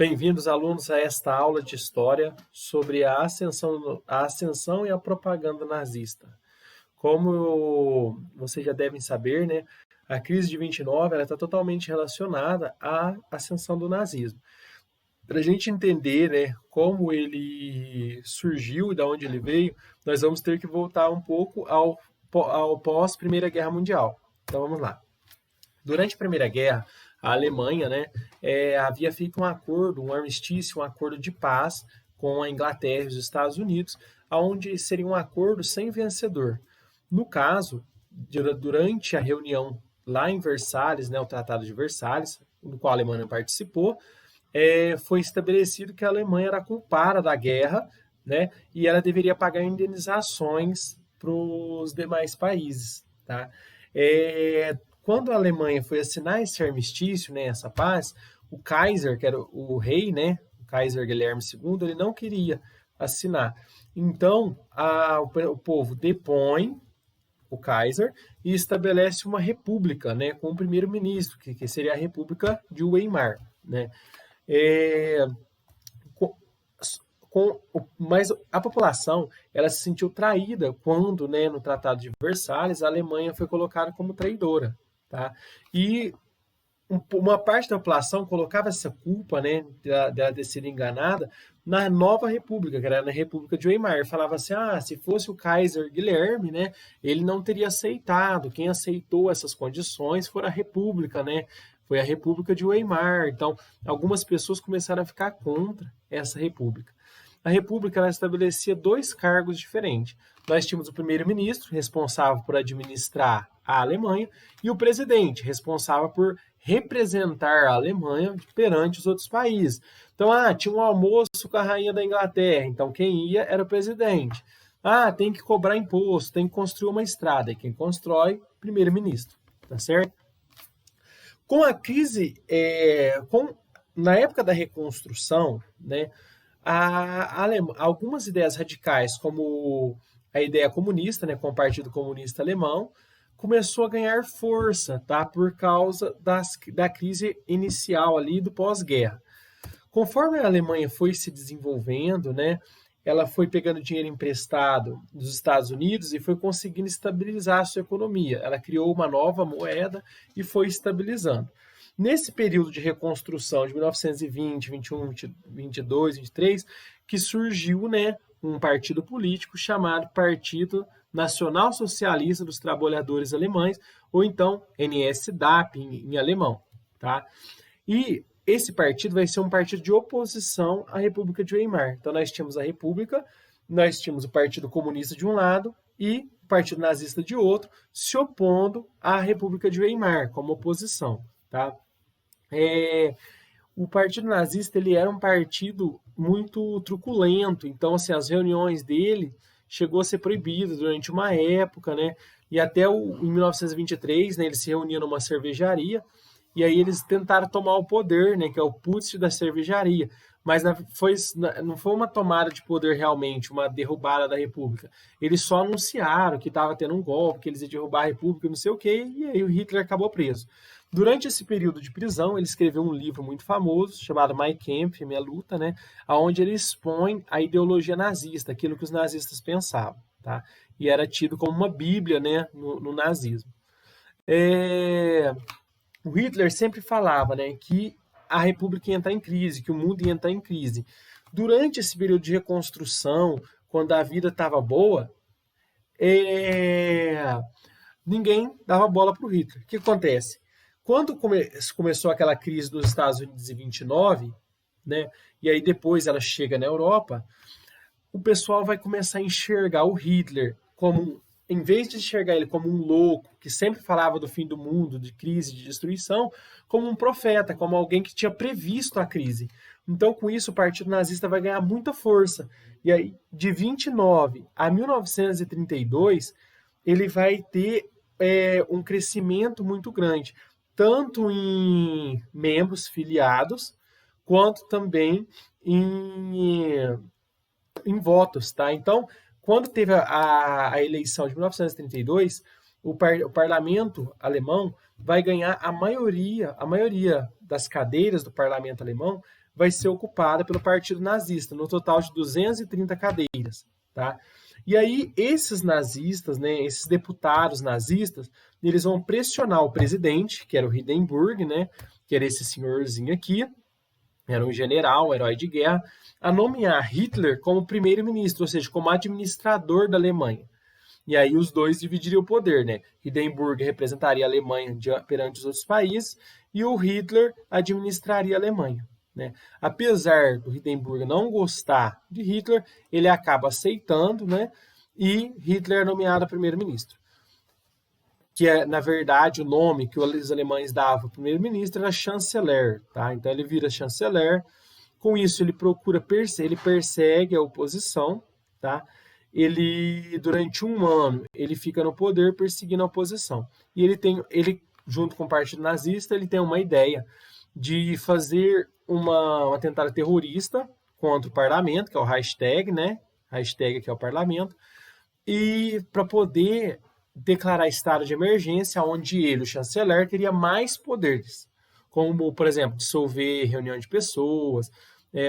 Bem-vindos, alunos, a esta aula de História sobre a ascensão e a propaganda nazista. Como vocês já devem saber, né, a crise de 29 está totalmente relacionada à ascensão do nazismo. Para a gente entender, né, como ele surgiu e de onde ele veio, nós vamos ter que voltar um pouco ao pós-Primeira Guerra Mundial. Então vamos lá. Durante a Primeira Guerra, a Alemanha, né, havia feito um acordo, um armistício, um acordo de paz com a Inglaterra e os Estados Unidos, onde seria um acordo sem vencedor. No caso, durante a reunião lá em Versalhes, né, o Tratado de Versalhes, no qual a Alemanha participou, foi estabelecido que a Alemanha era culpada da guerra, né, e ela deveria pagar indenizações para os demais países. Tá? Quando a Alemanha foi assinar esse armistício, né, essa paz, o Kaiser, que era o rei, né, o Kaiser Guilherme II, ele não queria assinar. Então, o povo depõe o Kaiser e estabelece uma república, né, com o primeiro-ministro, que seria a República de Weimar, né. Mas a população ela se sentiu traída quando, né, no Tratado de Versalhes, a Alemanha foi colocada como traidora. Tá? E uma parte da população colocava essa culpa, né, dela ter sido enganada na nova república, que era na República de Weimar. Falava assim, se fosse o Kaiser Guilherme, né, ele não teria aceitado. Quem aceitou essas condições foi a república, né? Foi a República de Weimar. Então, algumas pessoas começaram a ficar contra essa república. A república ela estabelecia dois cargos diferentes. Nós tínhamos o primeiro-ministro, responsável por administrar a Alemanha, e o presidente, responsável por representar a Alemanha perante os outros países. Então, tinha um almoço com a rainha da Inglaterra, então quem ia era o presidente. Tem que cobrar imposto, tem que construir uma estrada, e quem constrói, primeiro-ministro, tá certo? Com a crise, na época da reconstrução, né, algumas ideias radicais, como a ideia comunista, né, com o Partido Comunista Alemão, começou a ganhar força, tá, por causa da crise inicial ali do pós-guerra. Conforme a Alemanha foi se desenvolvendo, né, ela foi pegando dinheiro emprestado dos Estados Unidos e foi conseguindo estabilizar a sua economia. Ela criou uma nova moeda e foi estabilizando. Nesse período de reconstrução de 1920, 21, 22, 23, que surgiu, né, um partido político chamado Partido Nacional Socialista dos Trabalhadores Alemães, ou então NSDAP em alemão. Tá? E esse partido vai ser um partido de oposição à República de Weimar. Então nós tínhamos a República, nós tínhamos o Partido Comunista de um lado e o Partido Nazista de outro, se opondo à República de Weimar como oposição. Tá? O Partido Nazista ele era um partido muito truculento, então assim, as reuniões dele chegou a ser proibidas durante uma época, né? E até em 1923, né, eles se reuniam numa cervejaria e aí eles tentaram tomar o poder, né, que é o putsch da cervejaria, mas não foi uma tomada de poder realmente, uma derrubada da República. Eles só anunciaram que estava tendo um golpe, que eles iam derrubar a República, não sei o quê, e aí o Hitler acabou preso. Durante esse período de prisão, ele escreveu um livro muito famoso, chamado Mein Kampf, Minha Luta, né, onde ele expõe a ideologia nazista, aquilo que os nazistas pensavam. Tá? E era tido como uma bíblia, né, no nazismo. O Hitler sempre falava, né, que a República ia entrar em crise, que o mundo ia entrar em crise. Durante esse período de reconstrução, quando a vida estava boa, ninguém dava bola para o Hitler. O que acontece? Quando começou aquela crise dos Estados Unidos em 29, né, e aí depois ela chega na Europa, o pessoal vai começar a enxergar o Hitler como, em vez de enxergar ele como um louco, que sempre falava do fim do mundo, de crise, de destruição, como um profeta, como alguém que tinha previsto a crise. Então, com isso, o Partido Nazista vai ganhar muita força. E aí, de 29 a 1932, ele vai ter um crescimento muito grande, tanto em membros filiados, quanto também em votos. Tá? Então, quando teve a eleição de 1932, o parlamento alemão vai ganhar a maioria das cadeiras do parlamento alemão vai ser ocupada pelo Partido Nazista, no total de 230 cadeiras, tá? E aí, esses nazistas, né, esses deputados nazistas, eles vão pressionar o presidente, que era o Hindenburg, né, que era esse senhorzinho aqui, era um general, um herói de guerra, a nomear Hitler como primeiro-ministro, ou seja, como administrador da Alemanha. E aí os dois dividiriam o poder, né? Hindenburg representaria a Alemanha perante os outros países e o Hitler administraria a Alemanha, né? Apesar do Hindenburg não gostar de Hitler, ele acaba aceitando, né? E Hitler é nomeado primeiro-ministro. Que é, na verdade, o nome que os alemães davam ao primeiro-ministro era chanceler, tá? Então ele vira chanceler. Com isso ele ele persegue a oposição, tá? Ele durante um ano ele fica no poder perseguindo a oposição. E ele junto com o Partido Nazista, ele tem uma ideia de fazer um atentado terrorista contra o parlamento, que é o Reichstag, né? Reichstag que é o parlamento, e para poder declarar estado de emergência, onde ele, o chanceler, teria mais poderes, como, por exemplo, dissolver reunião de pessoas,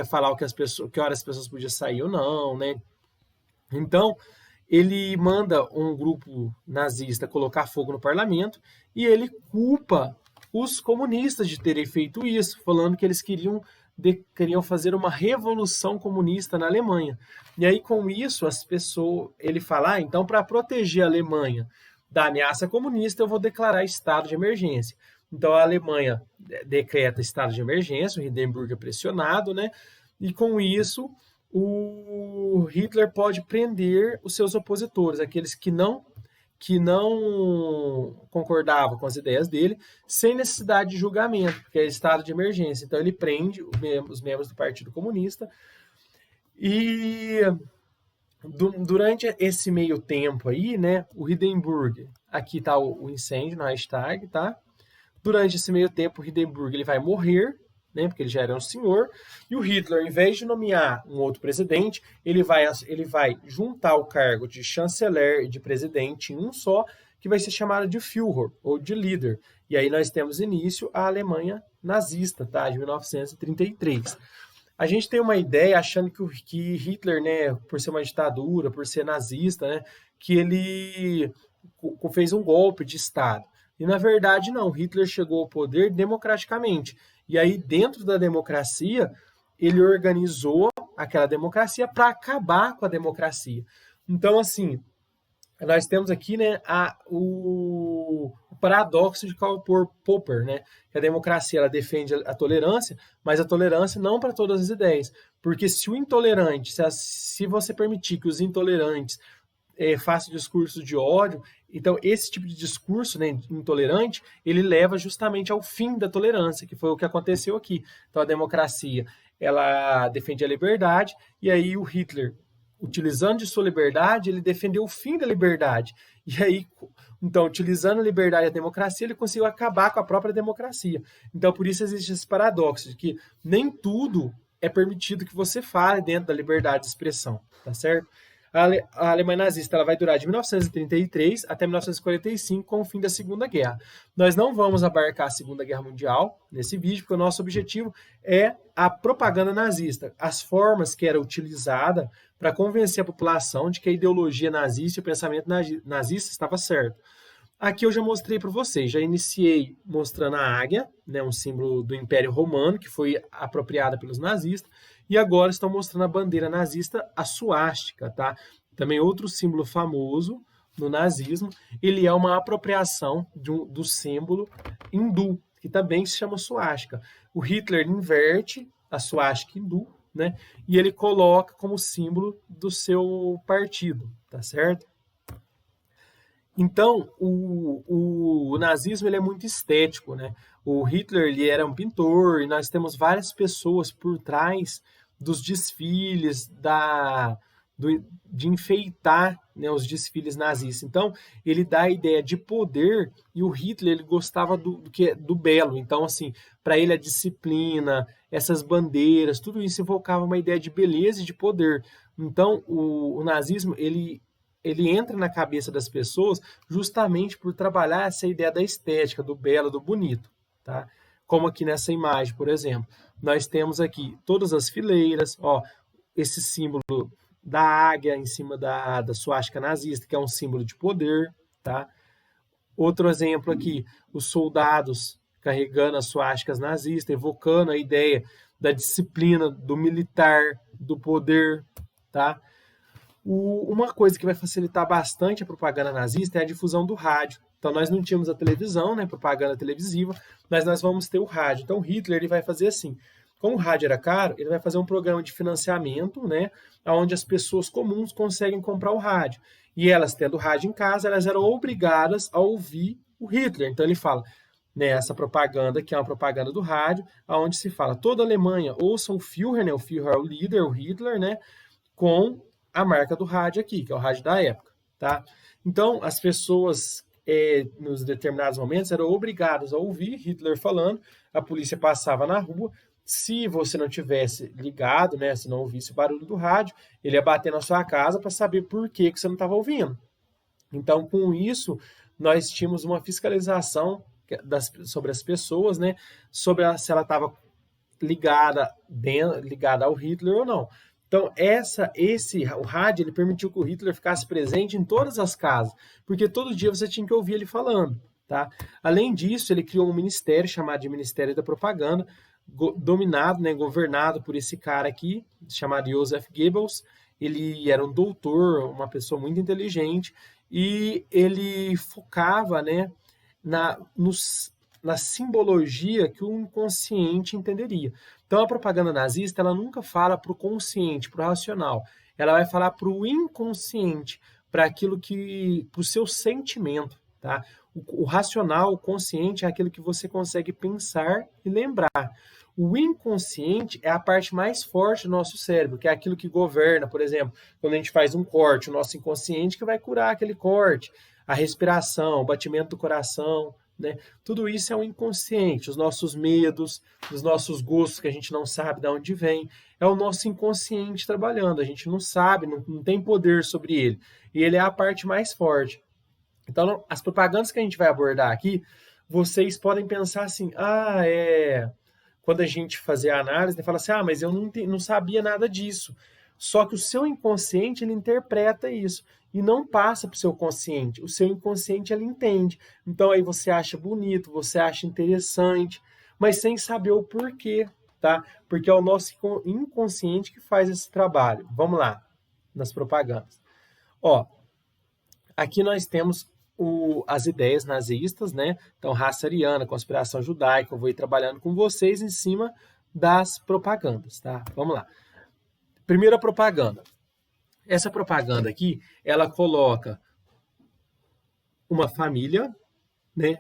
falar que horas as pessoas podiam sair ou não, né? Então, ele manda um grupo nazista colocar fogo no parlamento e ele culpa os comunistas de terem feito isso, falando que eles queriam fazer uma revolução comunista na Alemanha. E aí, com isso, ele fala, então, para proteger a Alemanha da ameaça comunista, eu vou declarar estado de emergência. Então, a Alemanha decreta estado de emergência, o Hindenburg é pressionado, né? E com isso, o Hitler pode prender os seus opositores, aqueles que não concordavam com as ideias dele, sem necessidade de julgamento, porque é estado de emergência. Então ele prende os membros do Partido Comunista e durante esse meio tempo aí, né, o Hindenburg, aqui está o incêndio no Reichstag, tá? Durante esse meio tempo o Hindenburg ele vai morrer, né, porque ele já era um senhor, e o Hitler, em vez de nomear um outro presidente, ele vai juntar o cargo de chanceler e de presidente em um só, que vai ser chamado de Führer, ou de líder. E aí nós temos início a Alemanha nazista, tá, de 1933. A gente tem uma ideia achando que Hitler, né, por ser uma ditadura, por ser nazista, né, que ele fez um golpe de Estado. E na verdade não, Hitler chegou ao poder democraticamente. E aí, dentro da democracia, ele organizou aquela democracia para acabar com a democracia. Então, assim, nós temos aqui, né, o paradoxo de Karl Popper, né? Que a democracia ela defende a tolerância, mas a tolerância não para todas as ideias. Porque se o intolerante, se você permitir que os intolerantes façam discurso de ódio, então esse tipo de discurso, né, intolerante, ele leva justamente ao fim da tolerância, que foi o que aconteceu aqui. Então a democracia, ela defende a liberdade, e aí o Hitler, utilizando de sua liberdade, ele defendeu o fim da liberdade. E aí, então, utilizando a liberdade e a democracia, ele conseguiu acabar com a própria democracia. Então, por isso existe esse paradoxo de que nem tudo é permitido que você fale dentro da liberdade de expressão, tá certo? A Alemanha nazista ela vai durar de 1933 até 1945, com o fim da Segunda Guerra. Nós não vamos abarcar a Segunda Guerra Mundial nesse vídeo, porque o nosso objetivo é a propaganda nazista, as formas que era utilizada para convencer a população de que a ideologia nazista e o pensamento nazista estava certo. Aqui eu já mostrei para vocês, já iniciei mostrando a águia, né, um símbolo do Império Romano, que foi apropriada pelos nazistas, e agora estão mostrando a bandeira nazista, a suástica, tá? Também outro símbolo famoso no nazismo, ele é uma apropriação do símbolo hindu, que também se chama suástica. O Hitler inverte a suástica hindu, né? E ele coloca como símbolo do seu partido, tá certo? Então, o nazismo ele é muito estético, né? O Hitler ele era um pintor e nós temos várias pessoas por trás dos desfiles, de enfeitar, né, os desfiles nazistas. Então, ele dá a ideia de poder e o Hitler ele gostava do belo. Então, assim, para ele a disciplina, essas bandeiras, tudo isso evocava uma ideia de beleza e de poder. Então, o nazismo ele entra na cabeça das pessoas justamente por trabalhar essa ideia da estética, do belo, do bonito, tá? como aqui nessa imagem, por exemplo. Nós temos aqui todas as fileiras, ó, esse símbolo da águia em cima da suástica nazista, que é um símbolo de poder, tá? Outro exemplo aqui, os soldados carregando as suásticas nazistas, evocando a ideia da disciplina, do militar, do poder, tá? Uma coisa que vai facilitar bastante a propaganda nazista é a difusão do rádio. Então, nós não tínhamos a televisão, né, propaganda televisiva, mas nós vamos ter o rádio. Então, Hitler ele vai fazer assim, como o rádio era caro, ele vai fazer um programa de financiamento, né, onde as pessoas comuns conseguem comprar o rádio. E elas, tendo rádio em casa, elas eram obrigadas a ouvir o Hitler. Então, ele fala, né, essa propaganda, que é uma propaganda do rádio, onde se fala, toda a Alemanha ouça o Führer, né, o Führer é o líder, o Hitler, né, com a marca do rádio aqui, que é o rádio da época, tá? Então, as pessoas, nos determinados momentos, eram obrigadas a ouvir Hitler falando, a polícia passava na rua, se você não tivesse ligado, né, se não ouvisse o barulho do rádio, ele ia bater na sua casa para saber por que você não estava ouvindo. Então, com isso, nós tínhamos uma fiscalização sobre as pessoas, né, sobre se ela estava ligada ao Hitler ou não. Então, o rádio ele permitiu que o Hitler ficasse presente em todas as casas, porque todo dia você tinha que ouvir ele falando. Tá? Além disso, ele criou um ministério chamado de Ministério da Propaganda, dominado, né, governado por esse cara aqui, chamado Joseph Goebbels. Ele era um doutor, uma pessoa muito inteligente, e ele focava, né, na simbologia que o inconsciente entenderia. Então, a propaganda nazista ela nunca fala para o consciente, para o racional. Ela vai falar para o inconsciente, para o seu sentimento. Tá? O racional, o consciente, é aquilo que você consegue pensar e lembrar. O inconsciente é a parte mais forte do nosso cérebro, que é aquilo que governa, por exemplo, quando a gente faz um corte, o nosso inconsciente que vai curar aquele corte, a respiração, o batimento do coração, né? Tudo isso é o inconsciente, os nossos medos, os nossos gostos que a gente não sabe de onde vem, é o nosso inconsciente trabalhando, a gente não sabe, não tem poder sobre ele, e ele é a parte mais forte. Então, as propagandas que a gente vai abordar aqui, vocês podem pensar assim, quando a gente fazer a análise, ele fala assim, mas eu não sabia nada disso. Só que o seu inconsciente, ele interpreta isso e não passa para o seu consciente. O seu inconsciente, ele entende. Então, aí você acha bonito, você acha interessante, mas sem saber o porquê, tá? Porque é o nosso inconsciente que faz esse trabalho. Vamos lá, nas propagandas. Ó, aqui nós temos as ideias nazistas, né? Então, raça ariana, conspiração judaica, eu vou ir trabalhando com vocês em cima das propagandas, tá? Vamos lá. Primeira propaganda. Essa propaganda aqui, ela coloca uma família, né,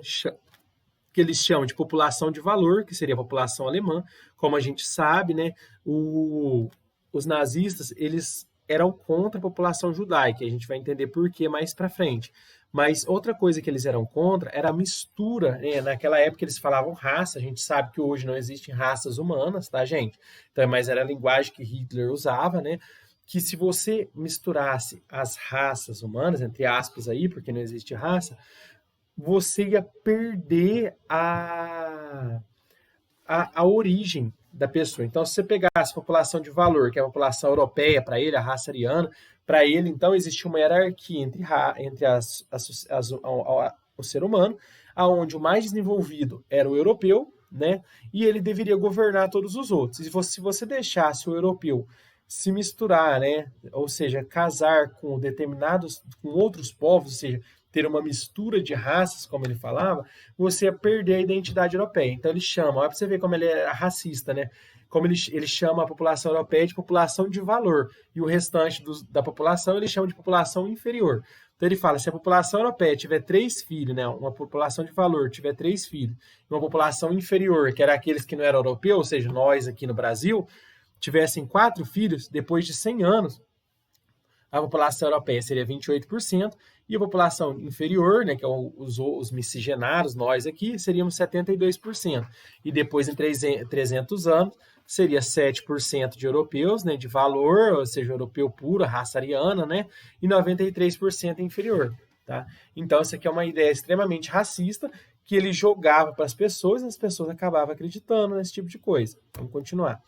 que eles chamam de população de valor, que seria a população alemã. Como a gente sabe, né, os nazistas, eles eram contra a população judaica, a gente vai entender por que mais para frente. Mas outra coisa que eles eram contra era a mistura, né? Naquela época eles falavam raça, a gente sabe que hoje não existem raças humanas, tá, gente? Então, mas era a linguagem que Hitler usava, né? Que se você misturasse as raças humanas, entre aspas aí, porque não existe raça, você ia perder a origem da pessoa. Então, se você pegasse a população de valor, que é a população europeia para ele, a raça ariana, para ele, então, existia uma hierarquia entre o ser humano, onde o mais desenvolvido era o europeu, né? E ele deveria governar todos os outros. E se você deixasse o europeu se misturar, né? Ou seja, casar com outros povos, ou seja, ter uma mistura de raças, como ele falava, você ia perder a identidade europeia. Então ele chama, olha para você ver como ele é racista, né? Como ele chama a população europeia de população de valor, e o restante da população ele chama de população inferior. Então ele fala, se a população europeia tiver 3 filhos, né, uma população de valor tiver 3 filhos, e uma população inferior, que era aqueles que não eram europeus, ou seja, nós aqui no Brasil, tivessem 4 filhos, depois de 100 anos, a população europeia seria 28%, e a população inferior, né, que é os miscigenados, nós aqui, seríamos 72%. E depois, em 300 anos, seria 7% de europeus, né, de valor, ou seja, europeu puro, raça ariana, né, e 93% inferior. Tá? Então, essa aqui é uma ideia extremamente racista que ele jogava para as pessoas e as pessoas acabavam acreditando nesse tipo de coisa. Vamos continuar.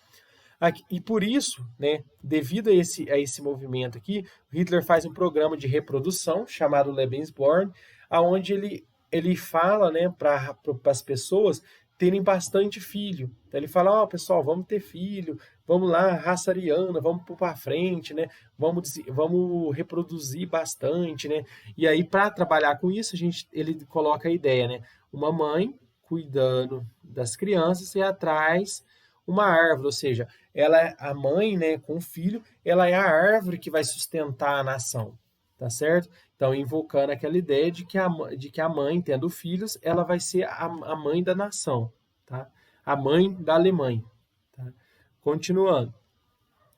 Aqui, e por isso, né, devido a esse movimento aqui, Hitler faz um programa de reprodução chamado Lebensborn, aonde ele fala, né, para as pessoas terem bastante filho. Então ele fala, ó, pessoal, vamos ter filho, vamos lá, raça ariana, vamos para frente, né? Vamos reproduzir bastante, né? E aí, para trabalhar com isso, ele coloca a ideia, né? Uma mãe cuidando das crianças e atrás uma árvore, ou seja, a mãe, né, com o filho, ela é a árvore que vai sustentar a nação, tá certo? Então, invocando aquela ideia de que a mãe, tendo filhos, ela vai ser a mãe da nação, tá? A mãe da Alemanha. Tá? Continuando.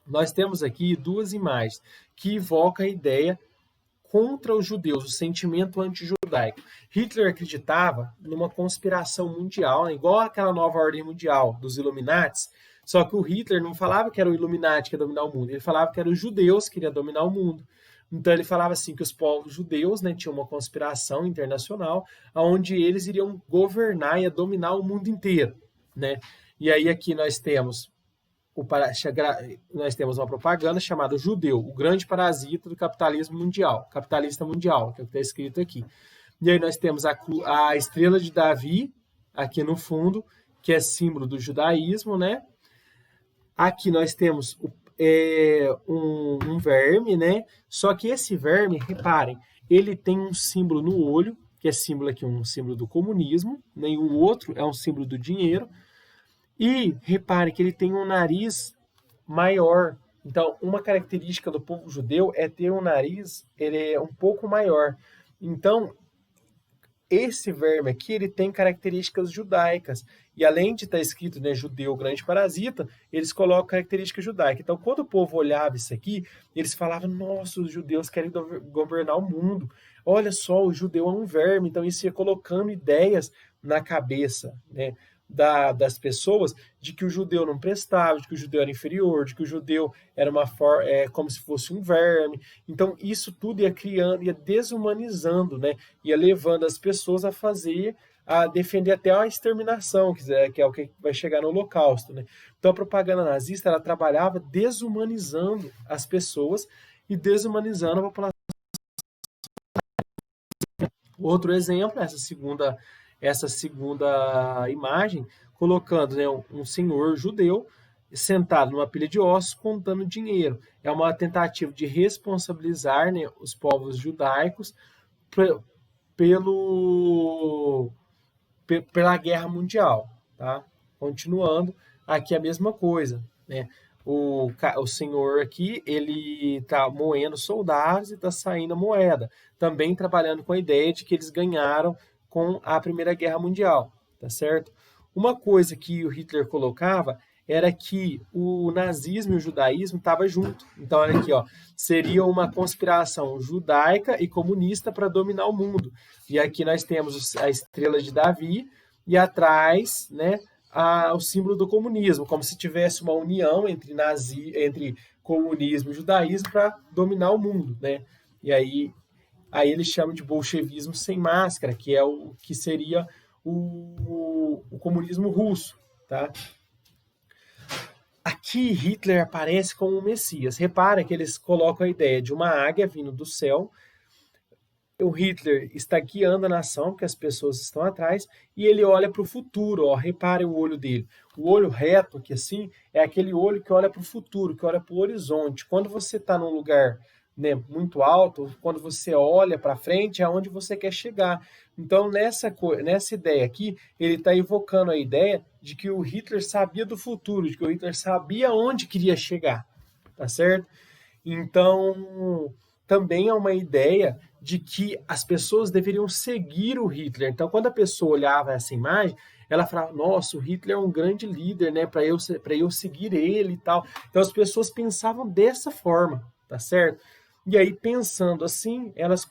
Nós temos aqui duas imagens que evocam a ideia contra os judeus, o sentimento anti-judaico. Hitler acreditava numa conspiração mundial, né? Igual aquela nova ordem mundial dos Illuminates, só que o Hitler não falava que era o Illuminati que ia dominar o mundo, ele falava que eram os judeus que iriam dominar o mundo. Então ele falava assim que os povos judeus, né, tinham uma conspiração internacional onde eles iriam governar e dominar o mundo inteiro, né? E aí aqui nós temos uma propaganda chamada Judeu, o grande parasita do capitalismo mundial, capitalista mundial, que é o que está escrito aqui. E aí nós temos a estrela de Davi aqui no fundo, que é símbolo do judaísmo, né? Aqui nós temos um verme, né? Só que esse verme, reparem, ele tem um símbolo no olho, que é símbolo aqui, um símbolo do comunismo, né? E o outro é um símbolo do dinheiro. E repare que ele tem um nariz maior. Então, uma característica do povo judeu é ter um nariz, ele é um pouco maior. Então, esse verme aqui, ele tem características judaicas. E além de estar escrito, né, judeu, grande parasita, eles colocam características judaicas. Então, quando o povo olhava isso aqui, eles falavam, nossa, os judeus querem governar o mundo. Olha só, o judeu é um verme. Então, isso ia colocando ideias na cabeça, né, das pessoas de que o judeu não prestava, de que o judeu era inferior, de que o judeu era como se fosse um verme. Então, isso tudo ia criando, ia desumanizando, né? Ia levando as pessoas a defender até a exterminação, que é o que vai chegar no Holocausto, né? Então, a propaganda nazista, ela trabalhava desumanizando as pessoas e desumanizando a população. Outro exemplo, essa segunda imagem, colocando, né, um senhor judeu sentado numa pilha de ossos contando dinheiro. É uma tentativa de responsabilizar, né, os povos judaicos pela guerra mundial. Tá? Continuando, aqui a mesma coisa. Né? O senhor aqui, ele está moendo soldados e está saindo a moeda. Também trabalhando com a ideia de que eles ganharam com a Primeira Guerra Mundial, tá certo? Uma coisa que o Hitler colocava era que o nazismo e o judaísmo estavam junto. Então, olha aqui, ó, seria uma conspiração judaica e comunista para dominar o mundo. E aqui nós temos a estrela de Davi e atrás, né, o símbolo do comunismo, como se tivesse uma união entre comunismo e judaísmo para dominar o mundo, né? E aí eles chamam de bolchevismo sem máscara, que é o que seria o comunismo russo, tá? Aqui Hitler aparece como o Messias. Repara que eles colocam a ideia de uma águia vindo do céu. O Hitler está guiando a nação, porque as pessoas estão atrás, e ele olha para o futuro. Ó, reparem o olho dele. O olho reto, que assim, é aquele olho que olha para o futuro, que olha para o horizonte. Quando você está num lugar, né, muito alto, quando você olha para frente, é onde você quer chegar. Então, nessa ideia aqui, ele está evocando a ideia de que o Hitler sabia do futuro, de que o Hitler sabia onde queria chegar, tá certo? Então, também é uma ideia de que as pessoas deveriam seguir o Hitler. Então, quando a pessoa olhava essa imagem, ela falava, nossa, o Hitler é um grande líder, né, para eu seguir ele e tal. Então, as pessoas pensavam dessa forma, tá certo? E aí, pensando assim, elas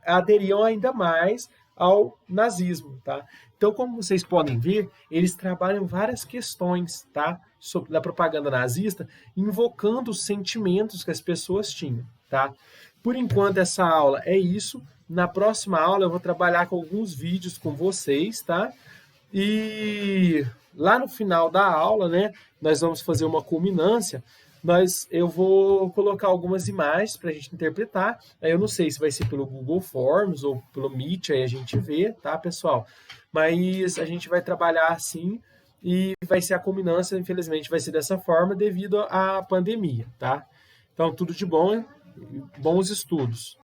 aderiam ainda mais ao nazismo, tá? Então, como vocês podem ver, eles trabalham várias questões, tá? Da propaganda nazista, invocando os sentimentos que as pessoas tinham. tá? Por enquanto, essa aula é isso. Na próxima aula, eu vou trabalhar com alguns vídeos com vocês, tá? E lá no final da aula, né, nós vamos fazer uma culminância. Eu vou colocar algumas imagens para a gente interpretar. Aí eu não sei se vai ser pelo Google Forms ou pelo Meet, aí a gente vê, tá, pessoal? Mas a gente vai trabalhar assim e vai ser a culminância, infelizmente, vai ser dessa forma devido à pandemia, tá? Então, tudo de bom, bons estudos.